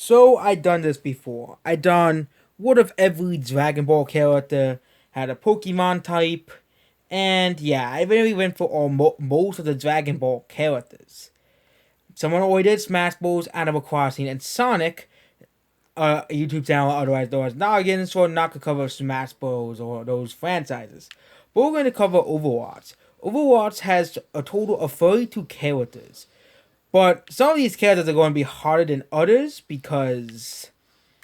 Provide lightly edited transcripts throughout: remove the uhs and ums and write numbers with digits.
So I done this before. I done what if every Dragon Ball character had a Pokemon type, and yeah, I really went for most of the Dragon Ball characters. Someone already did Smash Bros, Animal Crossing, and Sonic. A YouTube channel otherwise known as Noggin, so I'm not gonna cover Smash Bros or those franchises. But we're gonna cover Overwatch. Overwatch has a total of 32 characters. But some of these characters are going to be harder than others because,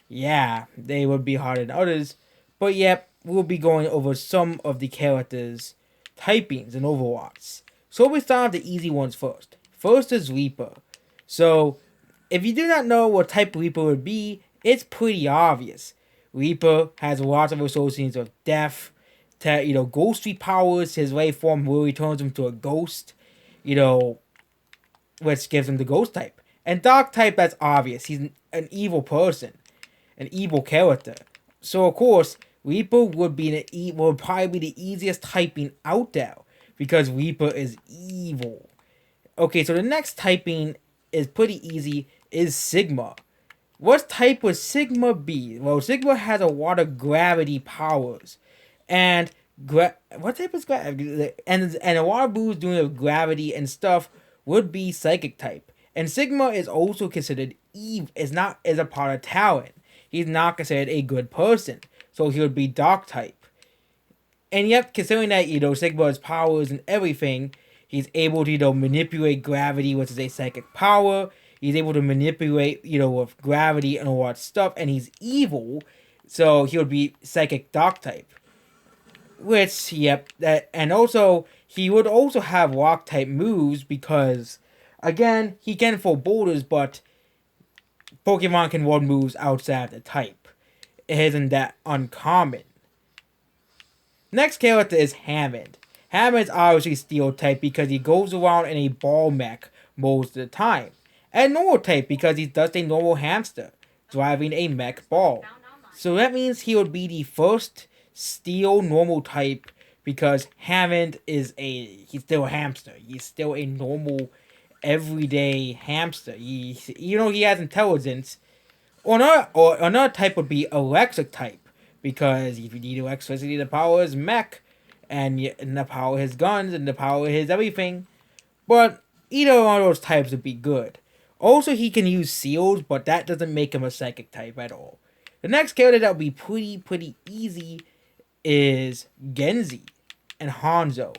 yeah, they would be harder than others. But yep, we'll be going over some of the characters' typings in Overwatch. So we start with the easy ones first. First is Reaper. So, if you do not know what type Reaper would be, it's pretty obvious. Reaper has lots of associations with death, ghostly powers. His way form really turns him to a ghost. You know, which gives him the ghost type. And dark type, that's obvious. He's an evil person, an evil character. So of course, Reaper would probably be the easiest typing out there because Reaper is evil. Okay, so the next typing is pretty easy. Is Sigma. What type would Sigma be? Well, Sigma has a lot of gravity powers, and what type is gravity? And a lot of moves doing with gravity and stuff would be Psychic type. And Sigma is also considered Eve is a part of Talon. He's not considered a good person, so he would be Dark type. And yet, considering that Sigma has powers and everything, he's able to manipulate gravity, which is a psychic power. He's able to manipulate with gravity and all that stuff, and he's evil, so he would be psychic dark type. Which, yep, that, and also he would also have rock type moves because, again, he can throw boulders, but Pokemon can run moves outside the type. It isn't that uncommon. Next character is Hammond. Hammond's obviously Steel type because he goes around in a ball mech most of the time. And Normal type because he's just a normal hamster driving a mech ball. So that means he would be the first Steel normal type because Hammond he's still a hamster. He's still a normal everyday hamster. He has intelligence. Or another type would be electric type because if you need electricity to power his mech and to power his guns and to power his everything. But either one of those types would be good. Also, he can use seals, but that doesn't make him a psychic type at all. The next character that would be pretty easy is Genji and Hanzo.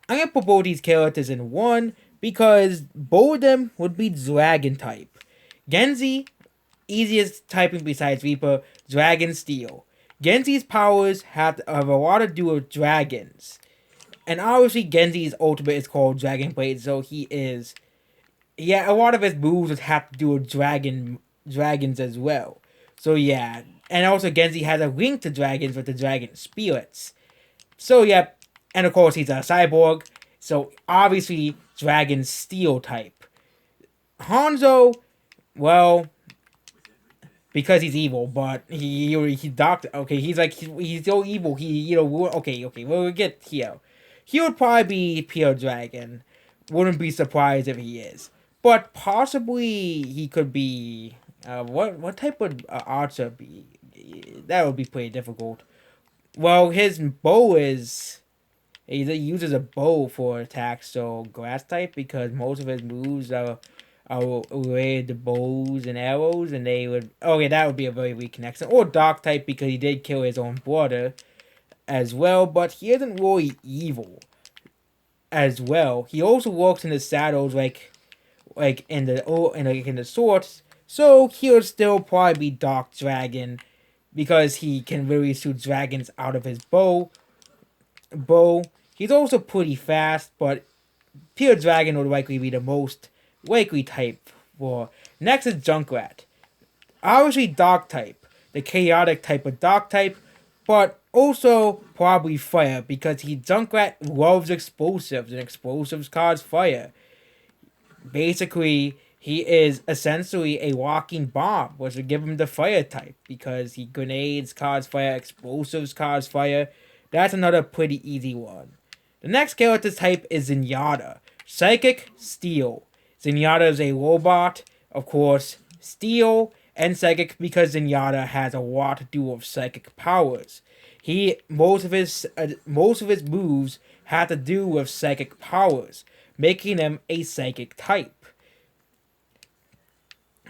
I'm gonna put both these characters in one because both of them would be dragon type. Genji, easiest typing besides Reaper, Dragon Steel. Genji's powers have a lot to do with dragons. And obviously Genji's ultimate is called Dragon Blade, so a lot of his moves would have to do with dragons as well. So yeah. And also Genji has a link to dragons with the dragon spirits. So yeah, and of course he's a cyborg, so obviously Dragon Steel type. Hanzo, well, because he's evil, but he doctor. Okay, he's so evil. We'll get here. He would probably be pure dragon. Wouldn't be surprised if he is, but possibly he could be. What type would archer be? That would be pretty difficult. Well, his bow is. He uses a bow for attacks, so grass type because most of his moves are related to bows and arrows, and they would. Oh yeah, that would be a very weak connection. Or dark type because he did kill his own brother, as well. But he isn't really evil, as well. He also works in the shadows, in the swords. So he would still probably be Dark Dragon, because he can really shoot dragons out of his bow. He's also pretty fast, but pure dragon would likely be the most likely type for. Next is Junkrat. Obviously Dark type, the chaotic type of Dark type, but also probably fire because Junkrat loves explosives and explosives cause fire. Basically, he is essentially a walking bomb, which would give him the fire type because grenades cause fire, explosives cause fire. That's another pretty easy one. The next character type is Zenyatta. Psychic, Steel. Zenyatta is a robot, of course, Steel, and psychic because Zenyatta has a lot to do with psychic powers. Most of his moves have to do with psychic powers, making him a psychic type.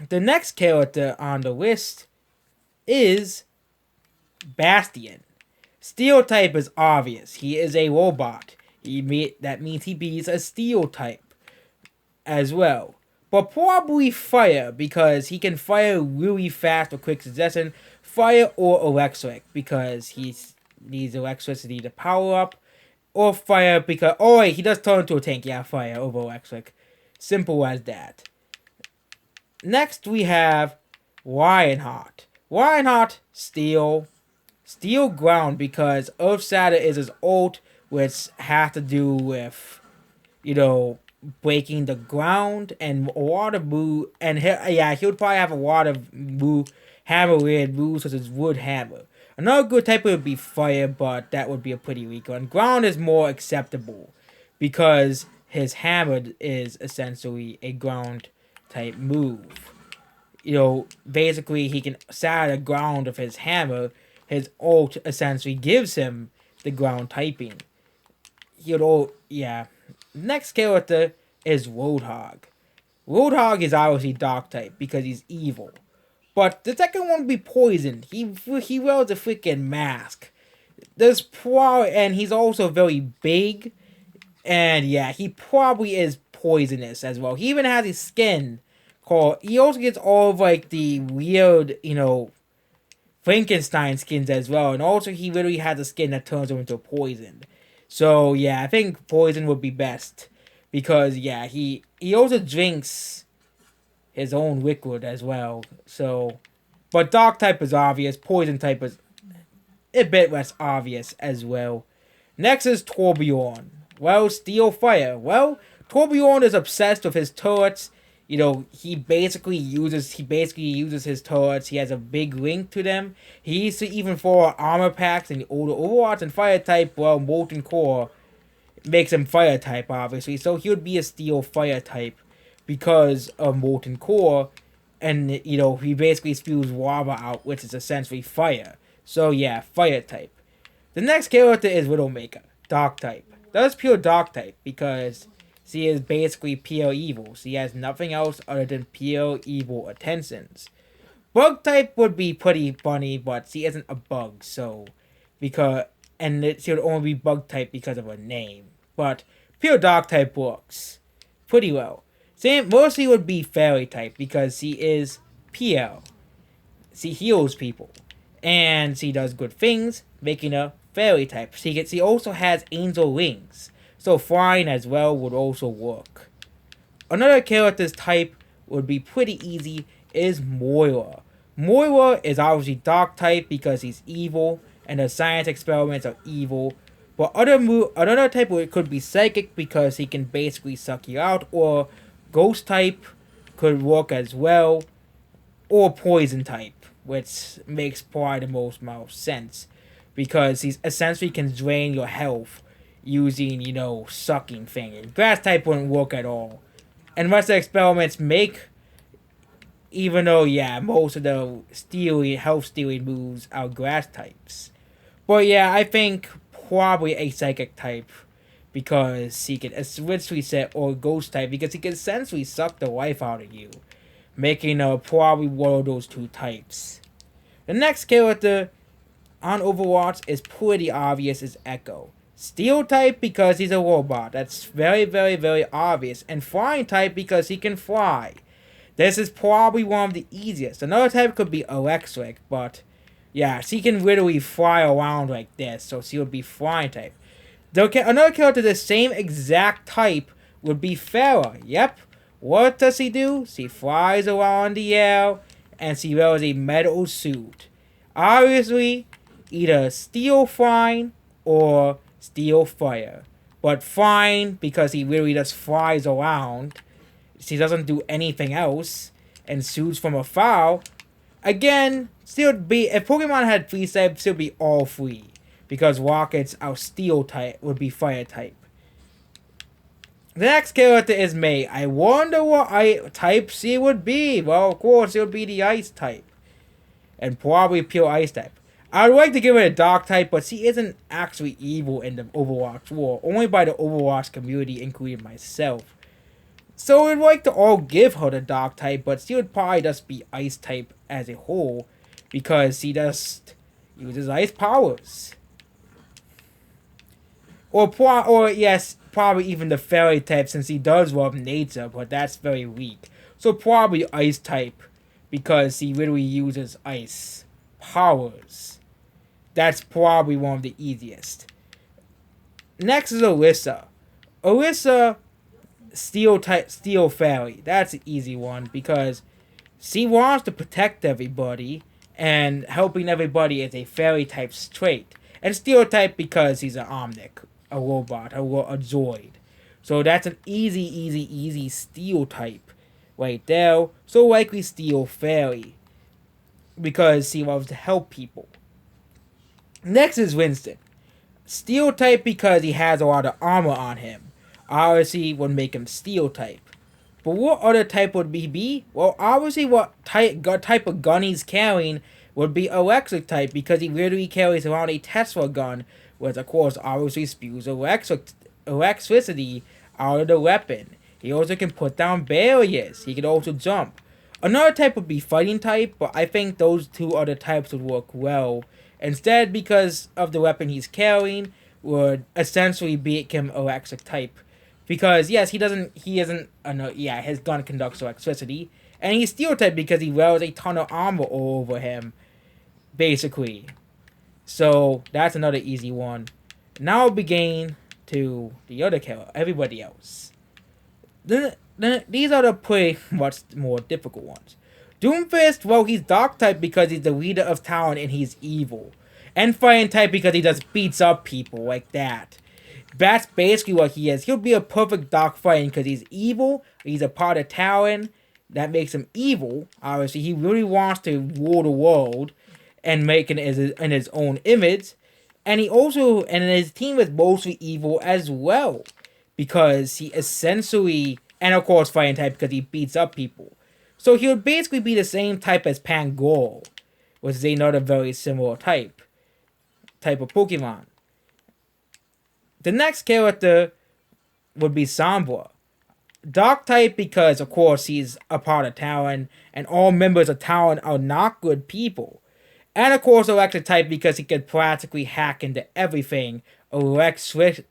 The next character on the list is Bastion. Steel type is obvious. He is a robot. That means he beats a steel type as well. But probably fire, because he can fire really fast with quick succession. Fire or electric, because he needs electricity to power up. Or fire because... Oh wait, he does turn into a tank. Yeah, fire over electric. Simple as that. Next we have Lionheart. Lionheart, steel. Steel ground, because Earth Shatter is his ult, which has to do with, breaking the ground and a lot of move. And he would probably have a lot of hammer-related moves, such as Wood Hammer. Another good type would be Fire, but that would be a pretty weak one. Ground is more acceptable, because his hammer is essentially a ground type move. Basically he can shatter the ground with his hammer. His ult essentially gives him the ground typing. Next character is Roadhog. Roadhog is obviously dark type because he's evil. But the second one would be Poison. He wears a freaking mask. And he's also very big. And yeah, he probably is poisonous as well. He even has his skin called... He also gets all of like the weird, Frankenstein skins as well. And also he literally has a skin that turns him into poison. So yeah, I think poison would be best. Because yeah, he also drinks his own liquid as well. So, but dark type is obvious. Poison type is a bit less obvious as well. Next is Torbjorn. Well, Steel Fire. Well, Torbjorn is obsessed with his turrets. He basically uses his turrets. He has a big link to them. He used to even for armor packs in the older Overwatch, and fire type, well, Molten Core makes him fire type, obviously. So he would be a Steel Fire type because of Molten Core, and he basically spews lava out, which is essentially fire. So yeah, fire type. The next character is Widowmaker, dark type. That's pure dark type because she is basically pure evil. She has nothing else other than pure evil intentions. Bug type would be pretty funny, but she isn't a bug, so she would only be bug type because of her name. But pure dark type works pretty well. Mostly would be fairy type because she is PL. She heals people. And she does good things, making her fairy type. She also has angel wings. So flying as well would also work. Another character's type would be pretty easy is Moira. Moira is obviously dark type because he's evil and the science experiments are evil. But another type could be psychic because he can basically suck you out, or ghost type could work as well, or poison type, which makes probably the most sense because he essentially can drain your health using, sucking thing. And grass type wouldn't work at all. And rest of the experiments make, even though, yeah, most of the health stealing moves are grass types. But yeah, I think probably a psychic type because he can essentially set, or ghost type because he can essentially suck the life out of you, making probably one of those two types. The next character on Overwatch is pretty obvious, is Echo. Steel type because he's a robot. That's very, very, very obvious. And flying type because he can fly. This is probably one of the easiest. Another type could be electric, but yeah, she can literally fly around like this, so she would be flying type. Another character the same exact type would be Farah. Yep. What does she do? She flies around the air, and she wears a metal suit. Obviously, either steel flying or steel fire. But flying, because he really just flies around. She doesn't do anything else, and shoots from afar. Again, still be, if Pokemon had 3 types, still be all 3. Because rockets are steel type, would be fire type. The next character is May. I wonder what type she would be. Well, of course, it would be the ice type. And probably pure ice type. I would like to give her a dark type, but she isn't actually evil in the Overwatch war. Only by the Overwatch community, including myself. So I'd like to all give her the dark type, but she would probably just be ice type as a whole. Because she just uses ice powers. Or yes, probably even the fairy type since he does love nature, but that's very weak. So probably ice type because he literally uses ice powers. That's probably one of the easiest. Next is Alyssa. Alyssa, steel type, steel fairy. That's an easy one because she wants to protect everybody, and helping everybody is a fairy type trait. And steel type because he's an Omnic, a robot, a droid. So that's an easy steel type right there. So likely steel fairy because he loves to help people. Next is Winston. Steel type because he has a lot of armor on him. Obviously would make him steel type. But what other type would he be? Well, obviously what type of gun he's carrying would be electric type because he literally carries around a Tesla gun, which of course obviously spews electricity out of the weapon. He also can put down barriers. He can also jump. Another type would be fighting type, but I think those two other types would work well. Instead, because of the weapon he's carrying, would essentially make him electric type. Because yes, his gun conducts electricity, and he's steel type because he wears a ton of armor all over him, basically. So that's another easy one. Now we'll begin to the other character, everybody else. These are the pretty much more difficult ones. Doomfist, well, he's dark type because he's the leader of town and he's evil. And fighting type because he just beats up people like that. That's basically what he is. He'll be a perfect dark fighting because he's evil. He's a part of Talon. That makes him evil. Obviously, he really wants to rule the world and make it in his own image. And his team is mostly evil as well. Because he essentially, and of course fighting type because he beats up people. So he would basically be the same type as Pangol, which is another very similar type of Pokemon. The next character would be Sombra. Dark type because, of course, he's a part of Talon, and all members of Talon are not good people. And, of course, electric type because he can practically hack into everything electrical.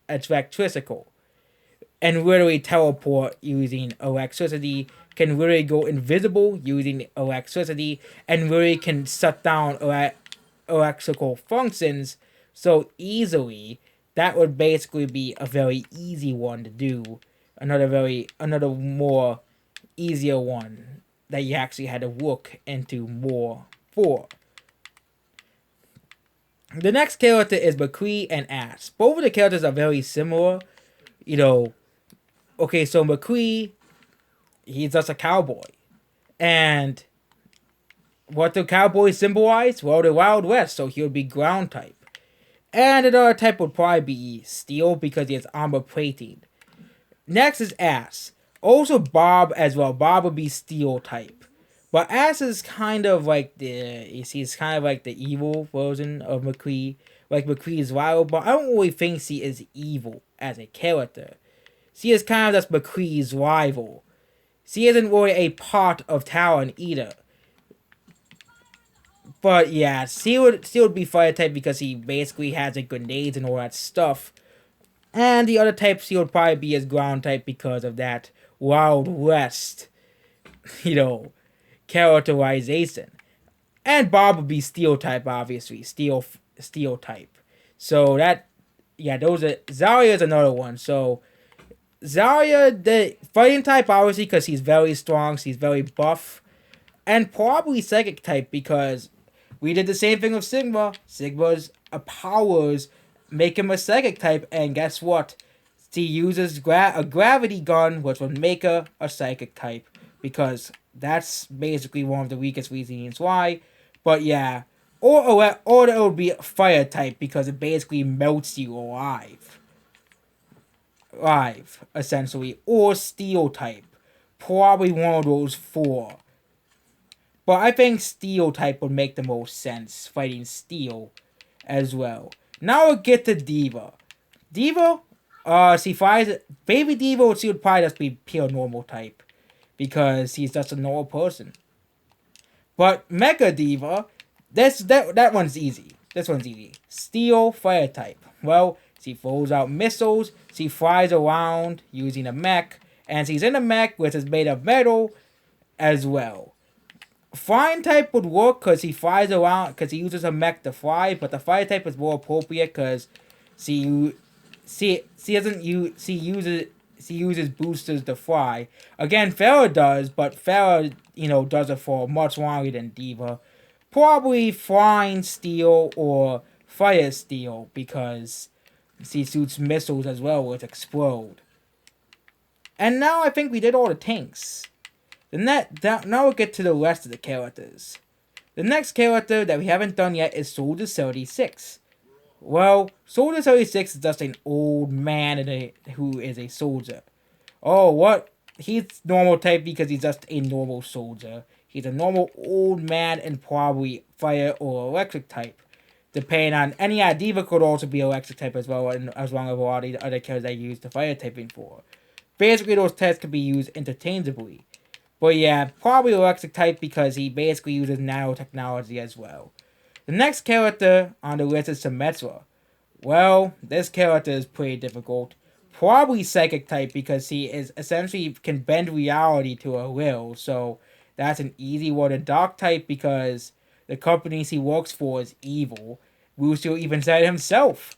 And literally teleport using electricity, can literally go invisible using electricity, and literally can shut down electrical functions so easily. That would basically be a very easy one to do. Another more easier one that you actually had to look into more for. The next character is McCree and Ash. Both of the characters are very similar. Okay, so McCree, he's just a cowboy. And what do cowboys symbolize? Well, the Wild West, so he would be ground type. And another type would probably be steel because he has armor plating. Next is Ash. Also Bob as well. Bob would be steel type. But Ash is kind of like he's kind of like the evil version of McCree. Like McCree's rival, but I don't really think she is evil as a character. She is kind of just McCree's rival. She isn't really a part of Talon either. But yeah, she would be fire type because he basically has grenades and all that stuff. And the other type she would probably be as ground type because of that Wild West, characterization. And Bob would be steel type, obviously. Steel type. So Zarya is another one. So Zarya, the fighting type, obviously, because she's very strong, she's very buff. And probably psychic type because we did the same thing with Sigma. Sigma's powers make him a psychic type, and guess what? She uses a gravity gun, which would make her a psychic type, because that's basically one of the weakest reasons why. But yeah, or it would be fire type because it basically melts you alive. live, essentially, or steel type. Probably one of those four. But I think steel type would make the most sense, fighting steel as well. Now we'll get to Diva. Diva, she flies. Baby Diva, she would probably just be pure normal type because he's just a normal person. But Mega Diva, that one's easy. This one's easy. Steel fire type. Well, she throws out missiles. She flies around using a mech, and she's in a mech which is made of metal as well. Flying type would work because he flies around because he uses a mech to fly, but the fire type is more appropriate because she she doesn't use she uses boosters to fly. Again, Farah does, but Farah does it for much longer than Diva. Probably flying steel or fire steel because she shoots missiles as well, which explode. And now I think we did all the tanks. Now we'll get to the rest of the characters. The next character that we haven't done yet is Soldier 36. Well, Soldier 36 is just an old man who is a soldier. Oh, what? He's normal type because he's just a normal soldier. He's a normal old man and probably fire or electric type. Depending on any Diva could also be electric type as well, and as long as a lot of the other characters I use the fire typing for. Basically, those tests can be used interchangeably. But yeah, probably electric type because he basically uses nanotechnology as well. The next character on the list is Symmetra. Well, this character is pretty difficult. Probably psychic type because he is essentially can bend reality to a will, so that's an easy one. And dark type because the companies he works for is evil. Lucio even said himself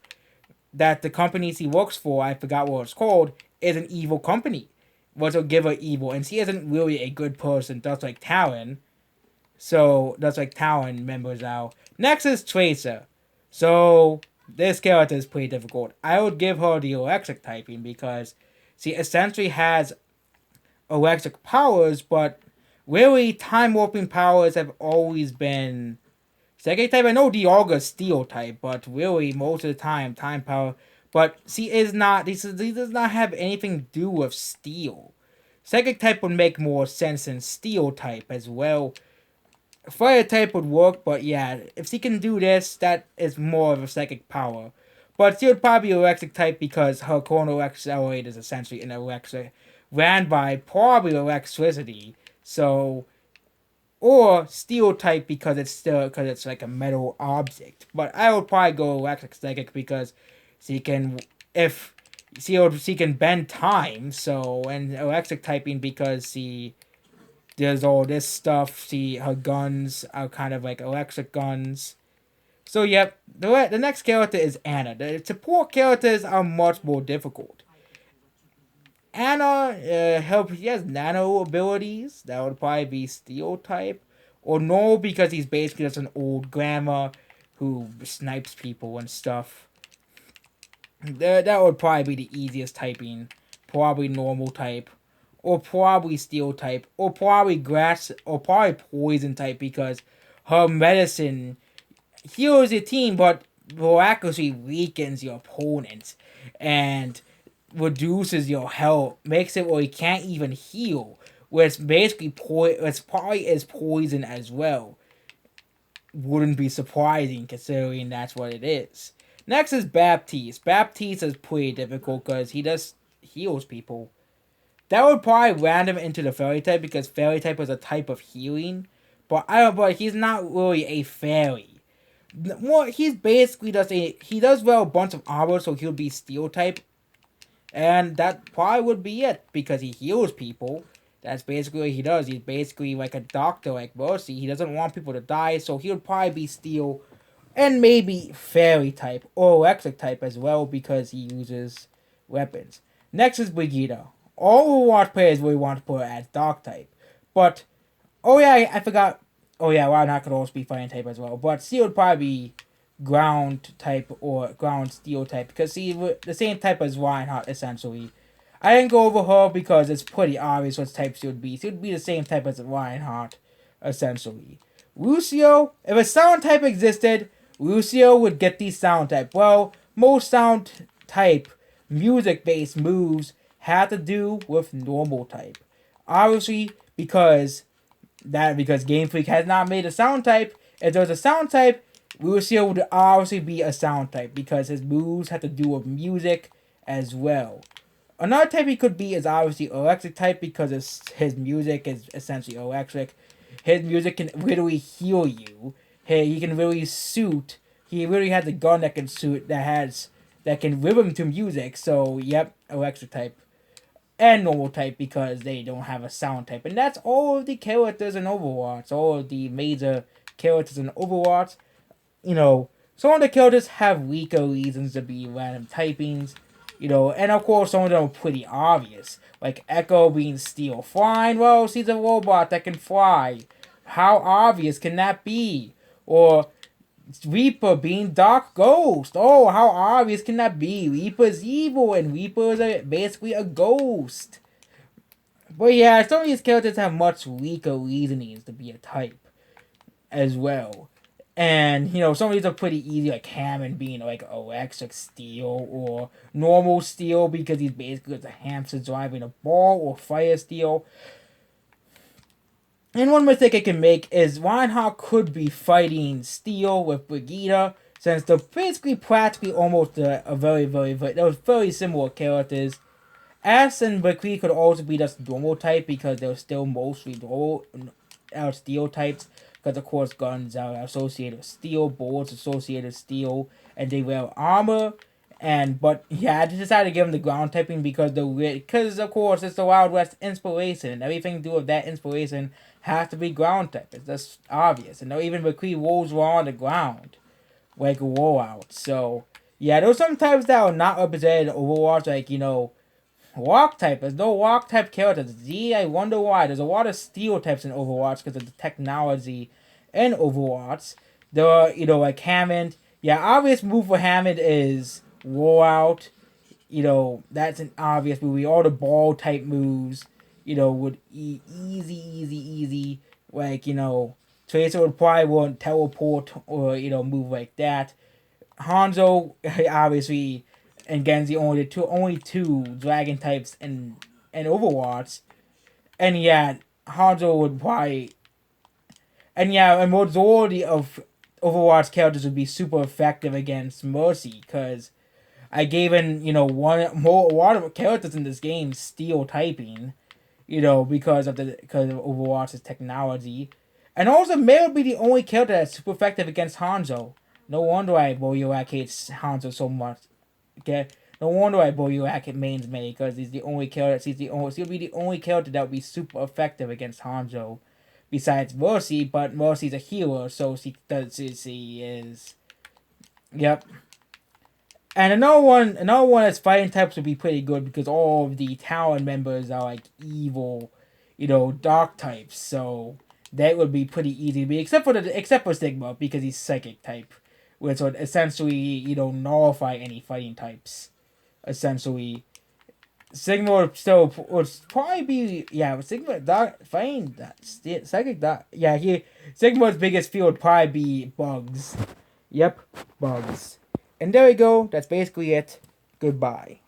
that the companies he works for, I forgot what it's called, is an evil company. Was a giver evil, and she isn't really a good person, just like Talon. So, that's like Talon members now. Next is Tracer. So, this character is pretty difficult. I would give her the electric typing because she essentially has electric powers, but really time warping powers have always been psychic type. I know Dialga's steel type, but really most of the time power. But she is not. This does not have anything to do with steel. Psychic type would make more sense than steel type as well. Fire type would work, but yeah, if she can do this, that is more of a psychic power. But she would probably be electric type because her coronal accelerator is essentially an electric, ran by probably electricity. So, or steel type because it's like a metal object. But I would probably go electric psychic because she can she can bend time. So, and electric typing because she does all this stuff. Her guns are kind of like electric guns. So yep, the next character is Anna. The support characters are much more difficult. Anna, he has nano abilities. That would probably be steel type. Or no, because he's basically just an old grandma who snipes people and stuff. That would probably be the easiest typing. Probably normal type. Or probably steel type. Or probably grass. Or probably poison type because her medicine heals your team but miraculously weakens your opponent. And reduces your health. Makes it where you can't even heal. Where it's basically it's probably is poison as well. Wouldn't be surprising considering that's what it is. Next is Baptiste. Baptiste is pretty difficult because he just heals people. That would probably land him into the fairy type because fairy type is a type of healing. But he's not really a fairy. He's basically he does wear a bunch of armor, so he'll be steel type. And that probably would be it because he heals people. That's basically what he does. He's basically like a doctor like Mercy. He doesn't want people to die, so he would probably be steel and maybe fairy type or electric type as well because he uses weapons. Next is Brigitte. All Overwatch players really want to put her as dark type. But, oh yeah, I forgot. Oh yeah, Reinhardt could also be fire type as well. But she would probably be ground type or ground steel type because she's the same type as Reinhardt essentially. I didn't go over her because it's pretty obvious what type she would be. She would be the same type as Reinhardt, essentially. Lucio, if a sound type existed, Lucio would get the sound type. Well, most sound type music-based moves have to do with normal type. Obviously, because Game Freak has not made a sound type. If there's a sound type, we will see it would obviously be a sound type because his moves have to do with music as well. Another type he could be is obviously electric type because his music is essentially electric. His music can literally heal you. He can really suit. He really has a gun that can suit that can rhythm to music. So yep, electric type and normal type because they don't have a sound type. And that's all of the characters in Overwatch. All of the major characters in Overwatch. Some of the characters have weaker reasons to be random typings. And of course some of them are pretty obvious. Like Echo being steel flying. Well, she's a robot that can fly. How obvious can that be? Or Reaper being Dark Ghost. Oh, how obvious can that be? Reaper's evil and Reaper is basically a ghost. But yeah, some of these characters have much weaker reasonings to be a type as well. And, some of these are pretty easy, like Hammond being like electric steel or normal steel because he's basically just a hamster driving a ball, or fire steel. And one mistake I can make is Reinhardt could be fighting Steel with Brigitte, since they're basically practically almost they're very similar characters. Ash and Brigitte could also be just normal type because they're still mostly steel types. Because of course guns are associated with steel, bullets associated with steel, and they wear armor. But yeah, I decided to give them the ground typing because of course it's the Wild West inspiration, and everything to do with that inspiration has to be ground type. It's just obvious. And even McCree rolls were on the ground, like a rollout. So yeah, there's some types that are not represented in Overwatch, like rock type. There's no rock type characters. I wonder why. There's a lot of steel types in Overwatch because of the technology in Overwatch. There are, like Hammond. Yeah, obvious move for Hammond is rollout. That's an obvious movie. All the ball type moves, would easy. Like, Tracer would probably want teleport or, move like that. Hanzo, obviously, and Genji only two dragon types in Overwatch. And yeah, Hanzo would probably. And yeah, a majority of Overwatch characters would be super effective against Mercy because I gave in, a lot of characters in this game steel typing, because of Overwatch's technology. And also, May would be the only character that's super effective against Hanzo. No wonder why Boyoak hates Hanzo so much. Okay? No wonder why Boyoak mains May, because he's the only character, he'll be the only character that would be super effective against Hanzo. Besides Mercy, but Mercy's a healer, so she is. Yep. And another one that's fighting types would be pretty good because all of the Talon members are like evil, dark types. So that would be pretty easy to be, except for Sigma because he's psychic type, which would essentially nullify any fighting types. Essentially, Sigma would probably be Sigma dark fighting psychic dark Sigma's biggest field would probably be bugs. Yep, bugs. And there we go. That's basically it. Goodbye.